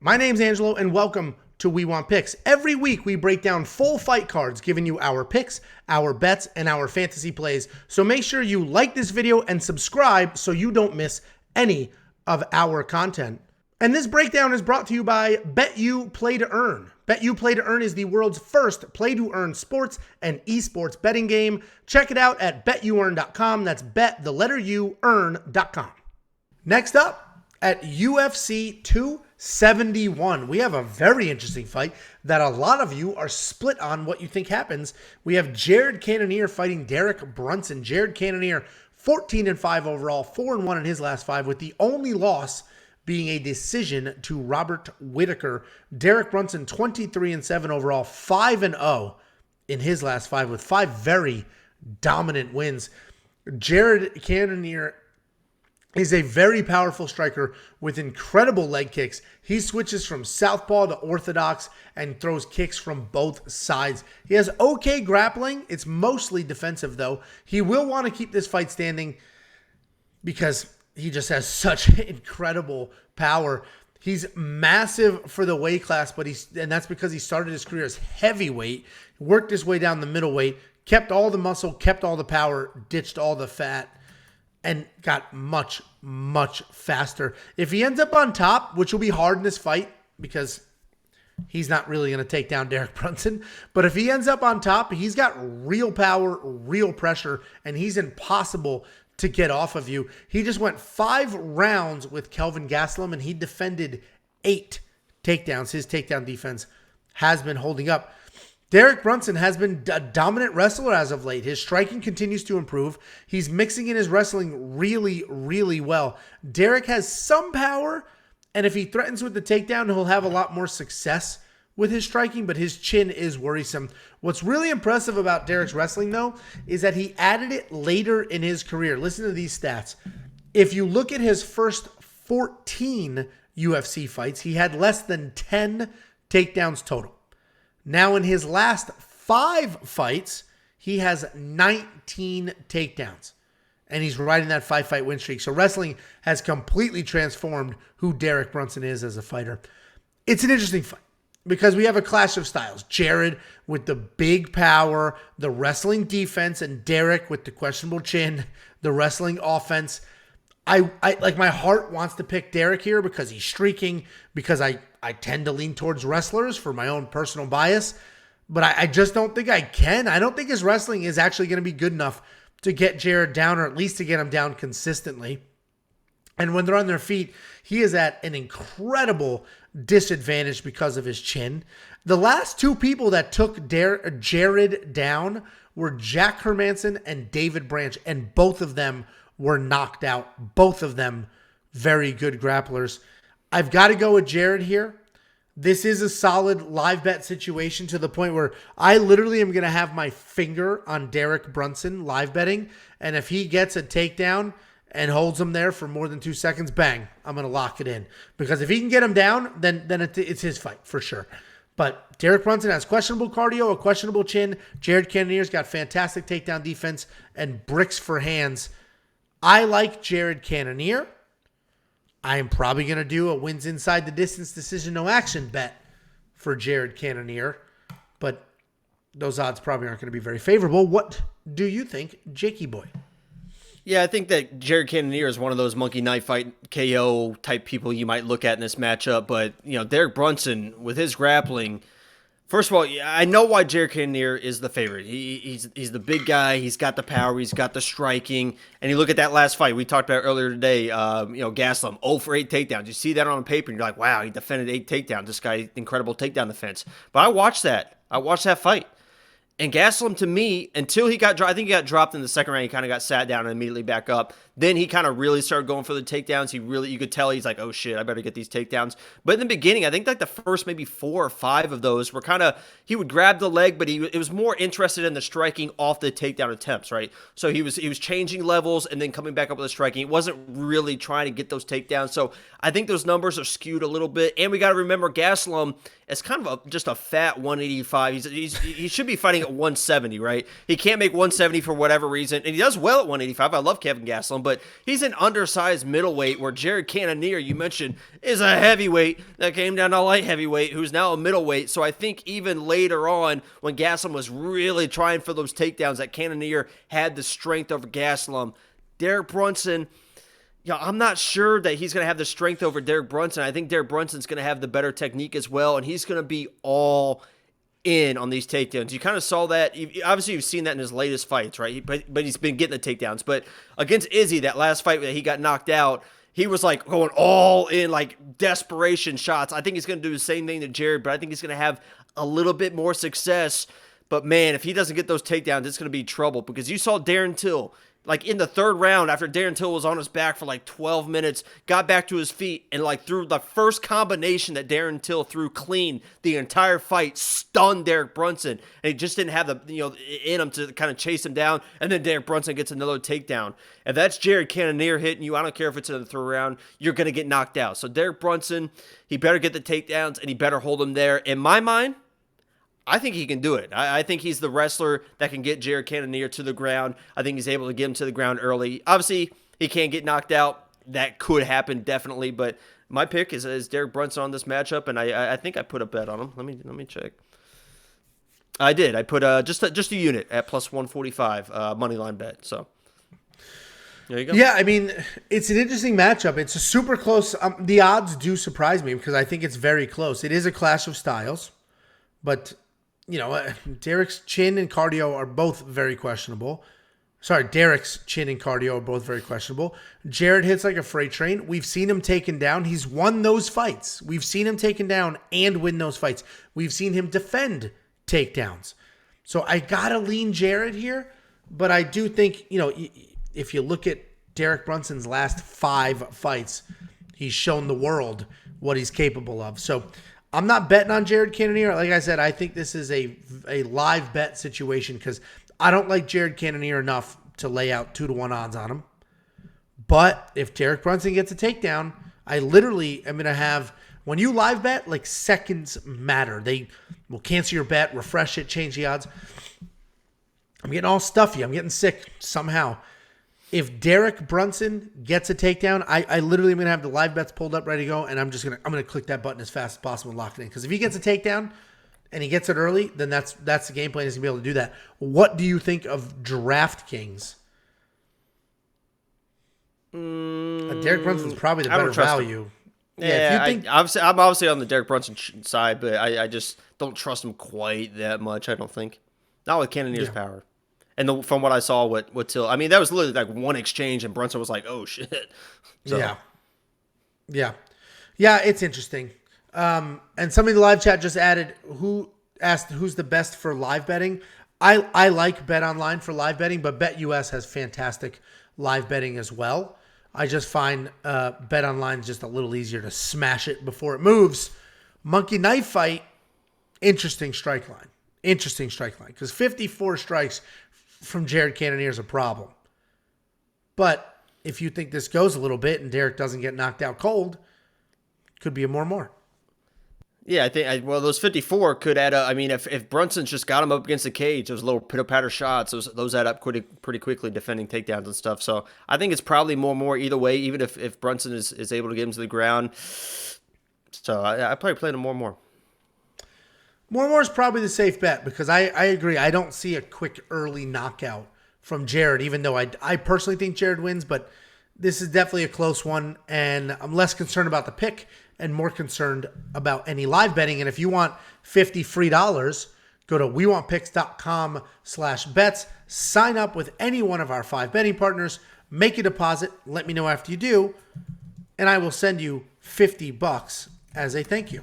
My name's Angelo, and welcome to We Want Picks. Every week, we break down full fight cards, giving you our picks, our bets, and our fantasy plays. So make sure you like this video and subscribe so you don't miss any of our content. And this breakdown is brought to you by BETU Play to Earn. BETU Play to Earn is the world's first play-to-earn sports and esports betting game. Check it out at betuearn.com. That's bet, the letter U, earn.com. Next up, at UFC 271, we have a very interesting fight that a lot of you are split on what you think happens. We have Jared Cannonier fighting Derek Brunson. Jared Cannonier, 14-5 overall, 4-1 in his last five, with the only loss being a decision to Robert Whittaker. Derek Brunson, 23-7 overall, 5-0 in his last five, with five very dominant wins. Jared Cannonier is a very powerful striker with incredible leg kicks. He switches from southpaw to orthodox and throws kicks from both sides. He has okay grappling. It's mostly defensive, though. He will want to keep this fight standing because he just has such incredible power. He's massive for the weight class, and that's because he started his career as heavyweight, worked his way down the middleweight, kept all the muscle, kept all the power, ditched all the fat, and got much, much faster. If he ends up on top, which will be hard in this fight because he's not really going to take down Derek Brunson, but if he ends up on top, he's got real power, real pressure, and he's impossible to get off of you. He just went 5 rounds with Kelvin Gastelum, and he defended 8 takedowns. His takedown defense has been holding up. Derek Brunson has been a dominant wrestler as of late. His striking continues to improve. He's mixing in his wrestling really, really well. Derek has some power, and if he threatens with the takedown, he'll have a lot more success with his striking, but his chin is worrisome. What's really impressive about Derek's wrestling, though, is that he added it later in his career. Listen to these stats. If you look at his first 14 UFC fights, he had less than 10 takedowns total. Now, in his last 5 fights, he has 19 takedowns, and he's riding that 5-fight win streak. So wrestling has completely transformed who Derek Brunson is as a fighter. It's an interesting fight because we have a clash of styles. Jared with the big power, the wrestling defense, and Derek with the questionable chin, the wrestling offense. I like, my heart wants to pick Derek here because he's streaking, because I tend to lean towards wrestlers for my own personal bias, but I just don't think I can. I don't think his wrestling is actually going to be good enough to get Jared down, or at least to get him down consistently. And when they're on their feet, he is at an incredible disadvantage because of his chin. The last 2 people that took Jared down were Jack Hermanson and David Branch, and both of them were knocked out. Both of them very good grapplers. I've got to go with Jared here. This is a solid live bet situation to the point where I literally am going to have my finger on Derek Brunson live betting. And if he gets a takedown and holds him there for more than 2 seconds, bang, I'm going to lock it in. Because if he can get him down, then it's his fight for sure. But Derek Brunson has questionable cardio, a questionable chin. Jared Cannonier's got fantastic takedown defense and bricks for hands. I like Jared Cannonier. I am probably going to do a wins inside the distance decision no action bet for Jared Cannonier, but those odds probably aren't going to be very favorable. What do you think, Jakey boy? Yeah, I think that Jared Cannonier is one of those monkey knife fight KO type people you might look at in this matchup, but Derek Brunson with his grappling. First of all, I know why Jared Cannonier is the favorite. He's the big guy. He's got the power. He's got the striking. And you look at that last fight we talked about earlier today. Gastelum 0 for 8 takedowns. You see that on paper, and you're like, wow, he defended 8 takedowns. This guy, incredible takedown defense. But I watched that. fight. And Gastelum, to me, until he got dropped, I think he got dropped in the second round. He kind of got sat down and immediately back up. Then he kind of really started going for the takedowns. You could tell he's like, oh shit, I better get these takedowns. But in the beginning, I think like the first maybe 4 or 5 of those were kind of, he would grab the leg, but it was more interested in the striking off the takedown attempts, right? So he was changing levels and then coming back up with the striking. He wasn't really trying to get those takedowns. So I think those numbers are skewed a little bit. And we got to remember Gastelum as kind of just a fat 185. He should be fighting at 170, right? He can't make 170 for whatever reason, and he does well at 185. I love Kevin Gastelum, but he's an undersized middleweight where Jared Cannonier, you mentioned, is a heavyweight that came down to light heavyweight, who's now a middleweight. So I think even later on, when Gastelum was really trying for those takedowns, that Cannonier had the strength over Gastelum. Derek Brunson, I'm not sure that he's going to have the strength over Derek Brunson. I think Derek Brunson's going to have the better technique as well, and he's going to be all in on these takedowns. You kind of saw that. Obviously, you've seen that in his latest fights, right? But he's been getting the takedowns. But against Izzy, that last fight that he got knocked out, he was like going all in, like desperation shots. I think he's going to do the same thing to Jared, but I think he's going to have a little bit more success. But man, if he doesn't get those takedowns, it's going to be trouble, because you saw Darren Till, like in the third round, after Darren Till was on his back for like 12 minutes, got back to his feet and like threw the first combination that Darren Till threw clean the entire fight, stunned Derek Brunson. And he just didn't have the, in him to kind of chase him down. And then Derek Brunson gets another takedown. If that's Jared Cannonier hitting you, I don't care if it's in the third round, you're going to get knocked out. So Derek Brunson, he better get the takedowns and he better hold him there. In my mind, I think he can do it. I think he's the wrestler that can get Jared Cannonier to the ground. I think he's able to get him to the ground early. Obviously, he can't get knocked out. That could happen, definitely. But my pick is Derek Brunson on this matchup, and I think I put a bet on him. Let me check. I did. I put just a unit at plus 145 money line bet. So there you go. Yeah, I mean, it's an interesting matchup. It's a super close. The odds do surprise me because I think it's very close. It is a clash of styles, but Derek's chin and cardio are both very questionable. Sorry, Derek's chin and cardio are both very questionable. Jared hits like a freight train. We've seen him taken down. He's won those fights. We've seen him taken down and win those fights. We've seen him defend takedowns. So I got to lean Jared here, but I do think, if you look at Derek Brunson's last 5 fights, he's shown the world what he's capable of. So I'm not betting on Jared Cannonier. Like I said, I think this is a live bet situation because I don't like Jared Cannonier enough to lay out 2-1 odds on him. But if Derek Brunson gets a takedown, I literally am going to have, when you live bet, like seconds matter. They will cancel your bet, refresh it, change the odds. I'm getting all stuffy. I'm getting sick somehow. If Derek Brunson gets a takedown, I literally am going to have the live bets pulled up, ready to go, and I'm going to click that button as fast as possible and lock it in. Because if he gets a takedown and he gets it early, then that's the game plan. He's going to be able to do that. What do you think of DraftKings? Derek Brunson's probably the better value. I'm obviously on the Derek Brunson side, but I just don't trust him quite that much, I don't think. Not with Cannonier's power. And from what I saw, what Till, I mean, that was literally like one exchange, and Brunson was like, "Oh shit!" So. Yeah, it's interesting. And somebody in the live chat just asked who's the best for live betting. I like Bet Online for live betting, but BetUS has fantastic live betting as well. I just find Bet Online is just a little easier to smash it before it moves. Monkey Knife Fight, interesting strike line. Because 54 strikes from Jared Cannonier is a problem. But if you think this goes a little bit and Derek doesn't get knocked out cold, could be a more. Yeah, I think, those 54 could add up. I mean, if Brunson's just got him up against the cage, those little pitter-patter shots, those add up pretty quickly, defending takedowns and stuff. So I think it's probably more either way, even if Brunson is able to get him to the ground. So I probably play him more. More is probably the safe bet because I agree. I don't see a quick early knockout from Jared, even though I personally think Jared wins, but this is definitely a close one, and I'm less concerned about the pick and more concerned about any live betting. And if you want $50 free, go to wewantpicks.com/bets, sign up with any one of our 5 betting partners, make a deposit, let me know after you do, and I will send you $50 as a thank you.